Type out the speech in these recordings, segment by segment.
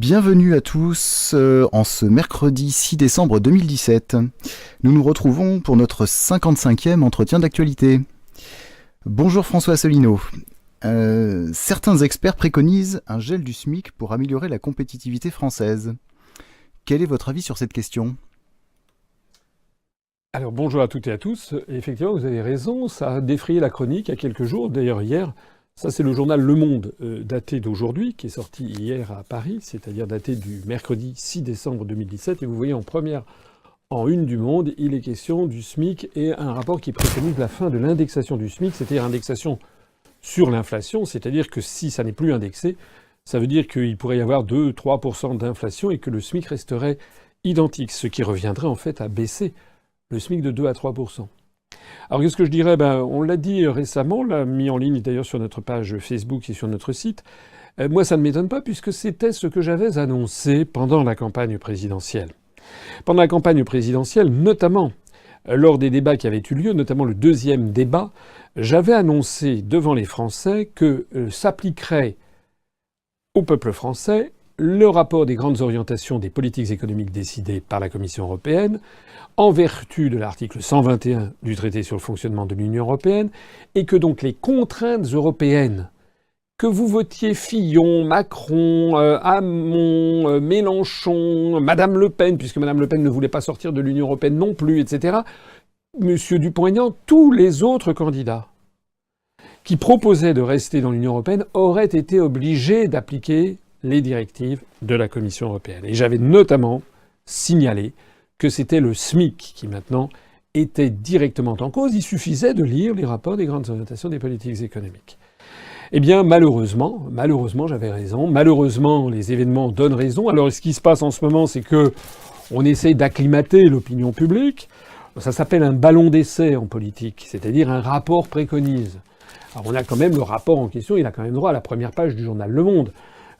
Bienvenue à tous en ce mercredi 6 décembre 2017. Nous nous retrouvons pour notre 55e entretien d'actualité. Bonjour François Asselineau. Certains experts préconisent un gel du SMIC pour améliorer la compétitivité française. Quel est votre avis sur cette question ? Alors bonjour à toutes et à tous. Effectivement, vous avez raison, ça a défrayé la chronique il y a quelques jours. D'ailleurs hier, ça c'est le journal Le Monde daté d'aujourd'hui, qui est sorti hier à Paris, c'est-à-dire daté du mercredi 6 décembre 2017. Et vous voyez en une du Monde, il est question du SMIC et un rapport qui préconise la fin de l'indexation du SMIC, c'est-à-dire indexation sur l'inflation, c'est-à-dire que si ça n'est plus indexé, ça veut dire qu'il pourrait y avoir 2-3% d'inflation et que le SMIC resterait identique, ce qui reviendrait en fait à baisser le SMIC de 2 à 3%. Alors qu'est-ce que je dirais ? On l'a dit récemment, l'a mis en ligne d'ailleurs sur notre page Facebook et sur notre site. Moi, ça ne m'étonne pas puisque c'était ce que j'avais annoncé pendant la campagne présidentielle. Pendant la campagne présidentielle, notamment lors des débats qui avaient eu lieu, notamment le deuxième débat, j'avais annoncé devant les Français que s'appliquerait au peuple français le rapport des grandes orientations des politiques économiques décidées par la Commission européenne, en vertu de l'article 121 du traité sur le fonctionnement de l'Union européenne, et que donc les contraintes européennes, que vous votiez Fillon, Macron, Hamon, Mélenchon, Madame Le Pen, puisque Madame Le Pen ne voulait pas sortir de l'Union européenne non plus, etc., Monsieur Dupont-Aignan, tous les autres candidats qui proposaient de rester dans l'Union européenne auraient été obligés d'appliquer les directives de la Commission européenne. Et j'avais notamment signalé que c'était le SMIC qui maintenant était directement en cause. Il suffisait de lire les rapports des grandes orientations des politiques économiques. Eh bien, malheureusement, j'avais raison. Malheureusement, les événements donnent raison. Alors, ce qui se passe en ce moment, c'est que on essaye d'acclimater l'opinion publique. Ça s'appelle un ballon d'essai en politique, c'est-à-dire un rapport préconise. Alors, on a quand même le rapport en question, il a quand même droit à la première page du journal Le Monde.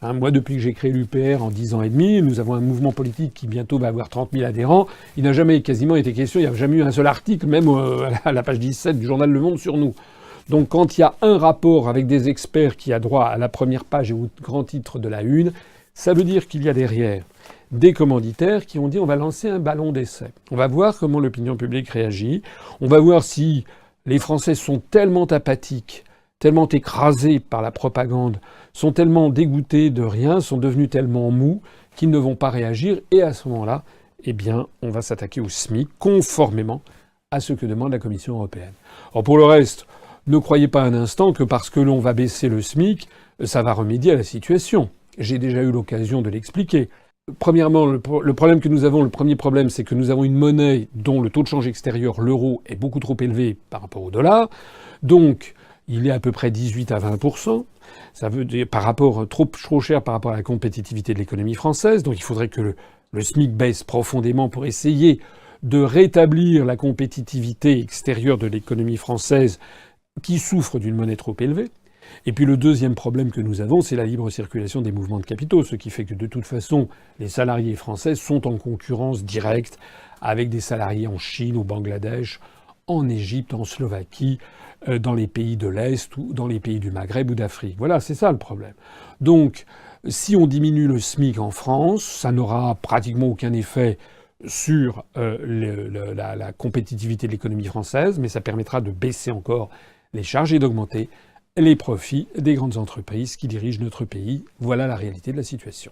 Moi, depuis que j'ai créé l'UPR en 10 ans et demi, nous avons un mouvement politique qui bientôt va avoir 30 000 adhérents. Il n'a jamais quasiment été question, il n'y a jamais eu un seul article, même à la page 17 du journal Le Monde sur nous. Donc quand il y a un rapport avec des experts qui a droit à la première page et au grand titre de la une, ça veut dire qu'il y a derrière des commanditaires qui ont dit on va lancer un ballon d'essai. On va voir comment l'opinion publique réagit. On va voir si les Français sont tellement apathiques, tellement écrasés par la propagande, sont tellement dégoûtés de rien, sont devenus tellement mous qu'ils ne vont pas réagir. Et à ce moment-là, eh bien, on va s'attaquer au SMIC conformément à ce que demande la Commission européenne. Alors pour le reste, ne croyez pas un instant que parce que l'on va baisser le SMIC, ça va remédier à la situation. J'ai déjà eu l'occasion de l'expliquer. Premièrement, le problème que nous avons, le premier problème, c'est que nous avons une monnaie dont le taux de change extérieur, l'euro, est beaucoup trop élevé par rapport au dollar. Donc, il est à peu près 18 à 20%. Ça veut dire trop cher par rapport à la compétitivité de l'économie française. Donc il faudrait que le SMIC baisse profondément pour essayer de rétablir la compétitivité extérieure de l'économie française qui souffre d'une monnaie trop élevée. Et puis le deuxième problème que nous avons, c'est la libre circulation des mouvements de capitaux, ce qui fait que de toute façon, les salariés français sont en concurrence directe avec des salariés en Chine, au Bangladesh, en Égypte, en Slovaquie, dans les pays de l'Est ou dans les pays du Maghreb ou d'Afrique. Voilà, c'est ça le problème. Donc, si on diminue le SMIC en France, ça n'aura pratiquement aucun effet sur la compétitivité de l'économie française, mais ça permettra de baisser encore les charges et d'augmenter les profits des grandes entreprises qui dirigent notre pays. Voilà la réalité de la situation.